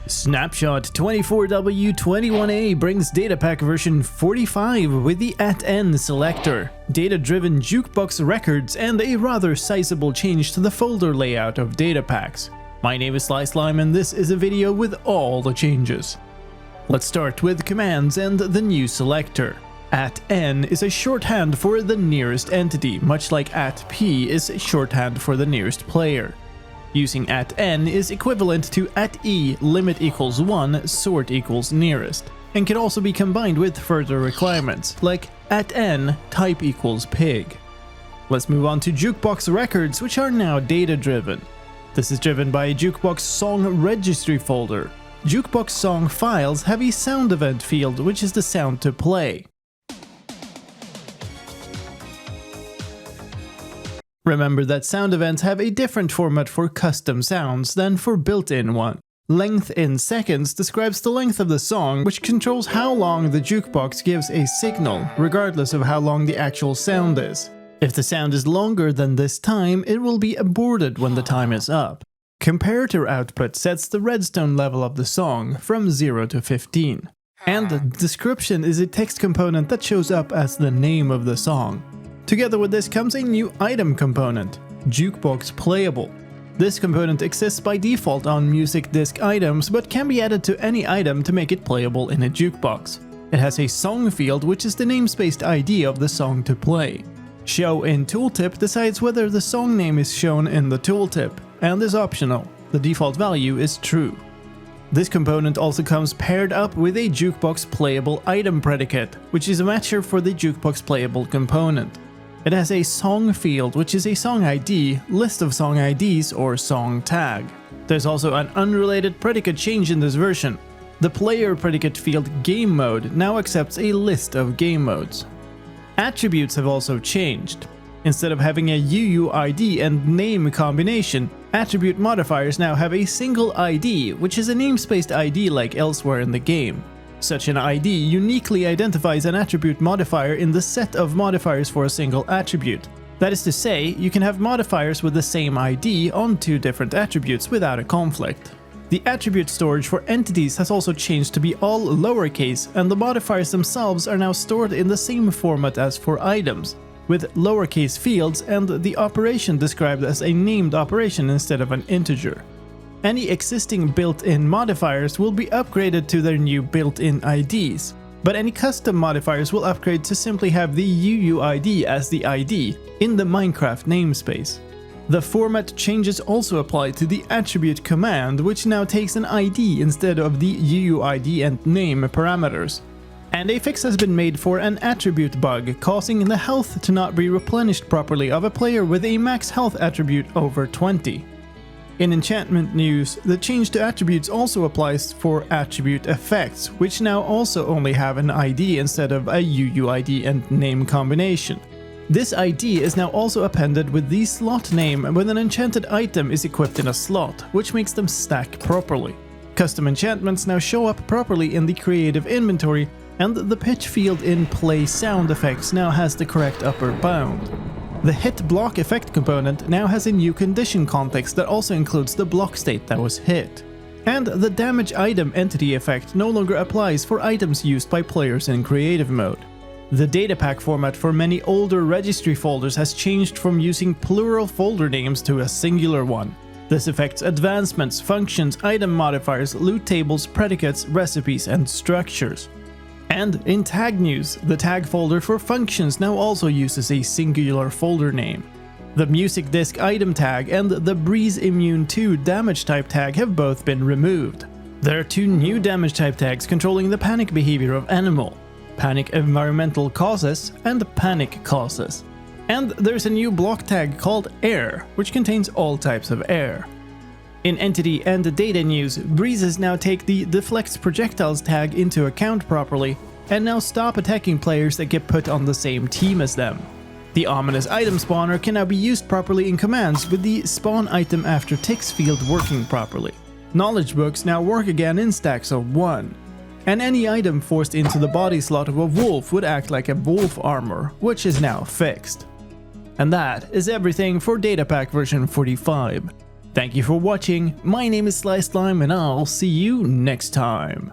Snapshot 24W21A brings datapack version 45 with the @n selector, data-driven jukebox records, and a rather sizable change to the folder layout of datapacks. My name is SlySlime and this is a video with all the changes. Let's start with commands and the new selector. @n is a shorthand for the nearest entity, much like @p is shorthand for the nearest player. Using @n is equivalent to @e limit equals 1 sort equals nearest, and can also be combined with further requirements, like @n type equals pig. Let's move on to jukebox records, which are now data-driven. This is driven by a jukebox song registry folder. Jukebox song files have a sound event field, which is the sound to play. Remember that sound events have a different format for custom sounds than for built-in one. Length in seconds describes the length of the song, which controls how long the jukebox gives a signal, regardless of how long the actual sound is. If the sound is longer than this time, it will be aborted when the time is up. Comparator output sets the redstone level of the song from 0 to 15. And the description is a text component that shows up as the name of the song. Together with this comes a new item component, Jukebox Playable. This component exists by default on music disc items, but can be added to any item to make it playable in a jukebox. It has a song field, which is the namespaced ID of the song to play. Show in Tooltip decides whether the song name is shown in the tooltip, and is optional. The default value is true. This component also comes paired up with a Jukebox Playable item predicate, which is a matcher for the Jukebox Playable component. It has a song field, which is a song ID, list of song IDs, or song tag. There's also an unrelated predicate change in this version. The player predicate field game mode now accepts a list of game modes. Attributes have also changed. Instead of having a UUID and name combination, attribute modifiers now have a single ID, which is a namespaced ID like elsewhere in the game. Such an ID uniquely identifies an attribute modifier in the set of modifiers for a single attribute. That is to say, you can have modifiers with the same ID on two different attributes without a conflict. The attribute storage for entities has also changed to be all lowercase, and the modifiers themselves are now stored in the same format as for items, with lowercase fields and the operation described as a named operation instead of an integer. Any existing built-in modifiers will be upgraded to their new built-in IDs, but any custom modifiers will upgrade to simply have the UUID as the ID in the Minecraft namespace. The format changes also apply to the attribute command, which now takes an ID instead of the UUID and name parameters. And a fix has been made for an attribute bug, causing the health to not be replenished properly of a player with a max health attribute over 20. In enchantment news, the change to attributes also applies for attribute effects, which now also only have an ID instead of a UUID and name combination. This ID is now also appended with the slot name when an enchanted item is equipped in a slot, which makes them stack properly. Custom enchantments now show up properly in the creative inventory, and the pitch field in play sound effects now has the correct upper bound. The hit block effect component now has a new condition context that also includes the block state that was hit. And the damage item entity effect no longer applies for items used by players in creative mode. The datapack format for many older registry folders has changed from using plural folder names to a singular one. This affects advancements, functions, item modifiers, loot tables, predicates, recipes, and structures. And in tag news, the tag folder for functions now also uses a singular folder name. The music disc item tag and the Breeze Immune 2 damage type tag have both been removed. There are two new damage type tags controlling the panic behavior of animal: panic environmental causes and panic causes. And there's a new block tag called air, which contains all types of air. In entity and data news, breezes now take the deflects projectiles tag into account properly, and now stop attacking players that get put on the same team as them. The ominous item spawner can now be used properly in commands with the spawn item after ticks field working properly. Knowledge books now work again in stacks of 1. And any item forced into the body slot of a wolf would act like a wolf armor, which is now fixed. And that is everything for Datapack version 45. Thank you for watching, my name is Sly Slime and I'll see you next time.